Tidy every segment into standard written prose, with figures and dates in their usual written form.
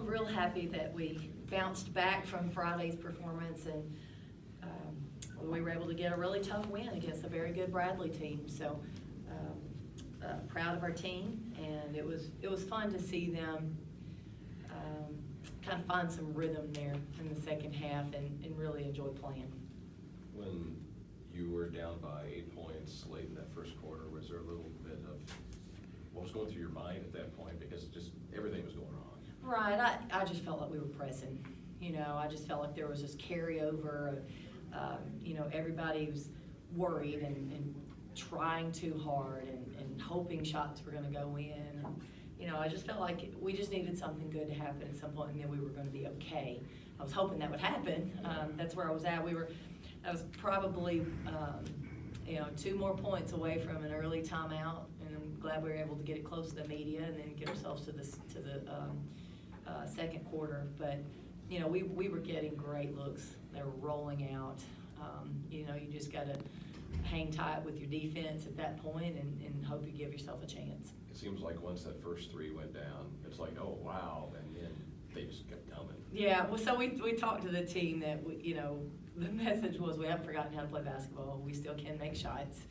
I'm real happy that we bounced back from Friday's performance and we were able to get a really tough win against a very good Bradley team. So proud of our team, and it was fun to see them kind of find some rhythm there in the second half and really enjoy playing. When you were down by 8 points late in that first quarter, was there a little bit of what was going through your mind at that point? Because just everything was going wrong. Right, I just felt like we were pressing. I just felt like there was this carryover. Everybody was worried and trying too hard and hoping shots were going to go in. And, I just felt like we just needed something good to happen at some point, and then we were going to be okay. I was hoping that would happen. That's where I was at. I was probably 2 more points away from an early timeout, and I'm glad we were able to get it close to the media and then get ourselves to the second quarter. But we were getting great looks. They were rolling out. You just got to hang tight with your defense at that point and hope you give yourself a chance. It seems like once that first 3 went down, it's like, oh wow, and then they just kept coming. Yeah, well, so we talked to the team that the message was we haven't forgotten how to play basketball. We still can make shots.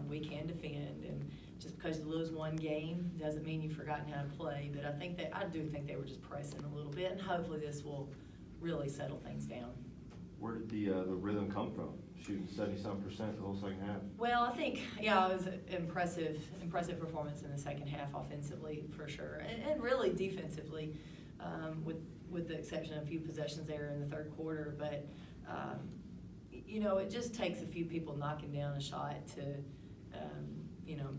We can defend, and just because you lose one game doesn't mean you've forgotten how to play. But I do think they were just pressing a little bit, and hopefully this will really settle things down. Where did the rhythm come from? Shooting 77% the whole second half. Well, I think it was an impressive performance in the second half offensively for sure, and really defensively, with the exception of a few possessions there in the third quarter. But it just takes a few people knocking down a shot to.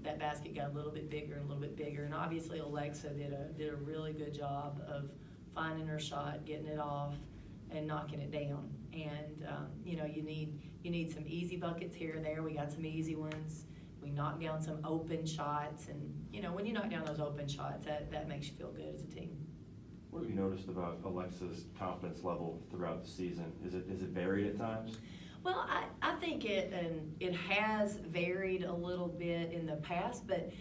That basket got a little bit bigger and a little bit bigger, and obviously Alexa did a really good job of finding her shot, getting it off, and knocking it down. And you need some easy buckets here and there. We got some easy ones. We knocked down some open shots, and when you knock down those open shots, that makes you feel good as a team. What have you noticed about Alexa's confidence level throughout the season? Is it varied at times? Well, I think it has varied a little bit in the past, but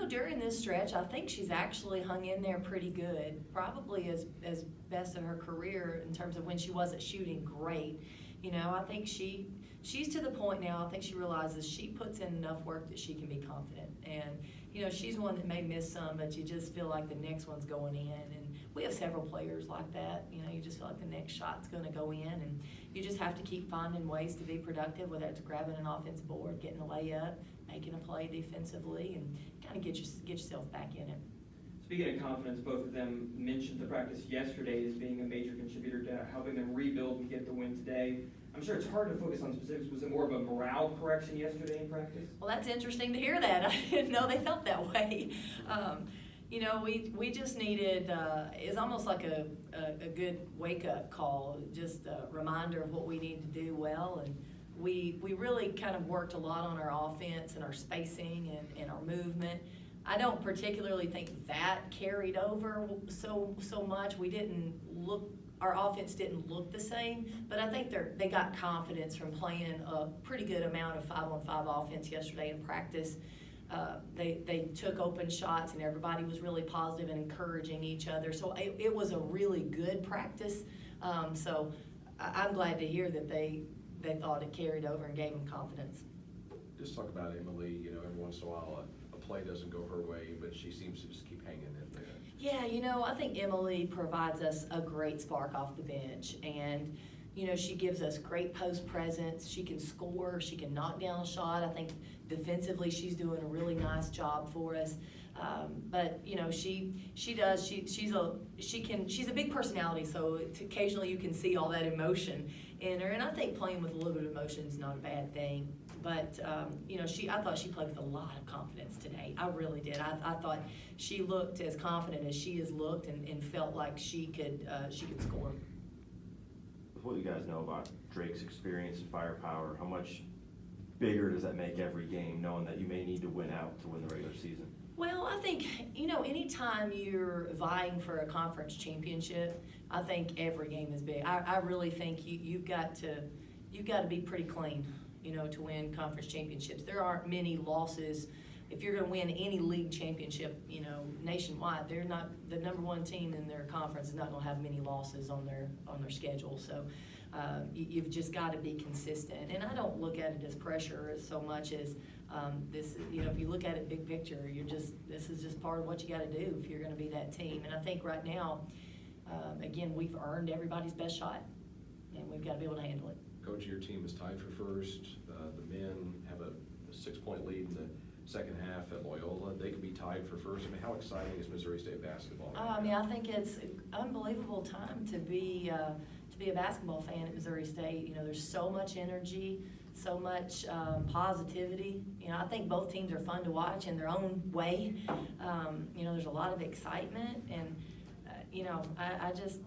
during this stretch, I think she's actually hung in there pretty good, probably as best of her career in terms of when she wasn't shooting great. I think she's to the point now, I think she realizes she puts in enough work that she can be confident. And, she's one that may miss some, but you just feel like the next one's going in. And we have several players like that. You just feel like the next shot's going to go in, and you just have to keep finding ways to be productive, whether it's grabbing an offensive board, getting a layup, making a play defensively, and kind of get yourself back in it. Speaking of confidence, both of them mentioned the practice yesterday as being a major contributor to helping them rebuild and get the win today. I'm sure it's hard to focus on specifics. Was it more of a morale correction yesterday in practice? Well, that's interesting to hear that. I didn't know they felt that way. We just needed, it's almost like a good wake-up call, just a reminder of what we need to do well. And we really kind of worked a lot on our offense and our spacing and our movement. I don't particularly think that carried over so much. Our offense didn't look the same, but I think they got confidence from playing a pretty good amount of 5-on-5 offense yesterday in practice. They took open shots, and everybody was really positive and encouraging each other. So it was a really good practice. So I'm glad to hear that they thought it carried over and gave them confidence. Just talk about Emily. Every once in a while a play doesn't go her way, but she seems to just keep hanging in there. Yeah, I think Emily provides us a great spark off the bench, and she gives us great post presence. She can score. She can knock down a shot. I think defensively she's doing a really nice job for us. But she's a big personality, so occasionally you can see all that emotion in her. And I think playing with a little bit of emotion is not a bad thing. But I thought she played with a lot of confidence today. I really did. I thought she looked as confident as she has looked, and felt like she could score. With what you guys know about Drake's experience and firepower, how much bigger does that make every game, knowing that you may need to win out to win the regular season? Well, I think, anytime you're vying for a conference championship, I think every game is big. I really think you've got to be pretty clean, to win conference championships. There aren't many losses if you're gonna win any league championship, you know, nationwide, they're not, the number one team in their conference is not gonna have many losses on their schedule, so, you've just gotta be consistent, and I don't look at it as pressure as so much as, this, you know, if you look at it big picture, this is just part of what you gotta do if you're gonna be that team, and I think right now, again, we've earned everybody's best shot, and we've gotta be able to handle it. Coach, your team is tied for first. The men have a 6-point lead in the second half at Loyola. They could be tied for first. I mean, how exciting is Missouri State basketball? I mean, I think it's an unbelievable time to be a basketball fan at Missouri State. You know, there's so much energy, so much positivity. You know, I think both teams are fun to watch in their own way. You know, there's a lot of excitement, and you know, I just,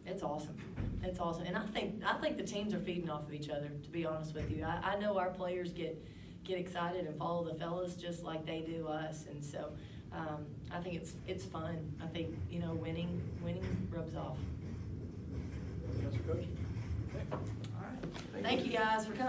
it's awesome. It's awesome, and I think the teams are feeding off of each other. To be honest with you, I know our players get excited and follow the fellas just like they do us, and so I think it's fun. I think, you know, winning rubs off. Yes, Coach. Okay. All right. Thank you guys for coming.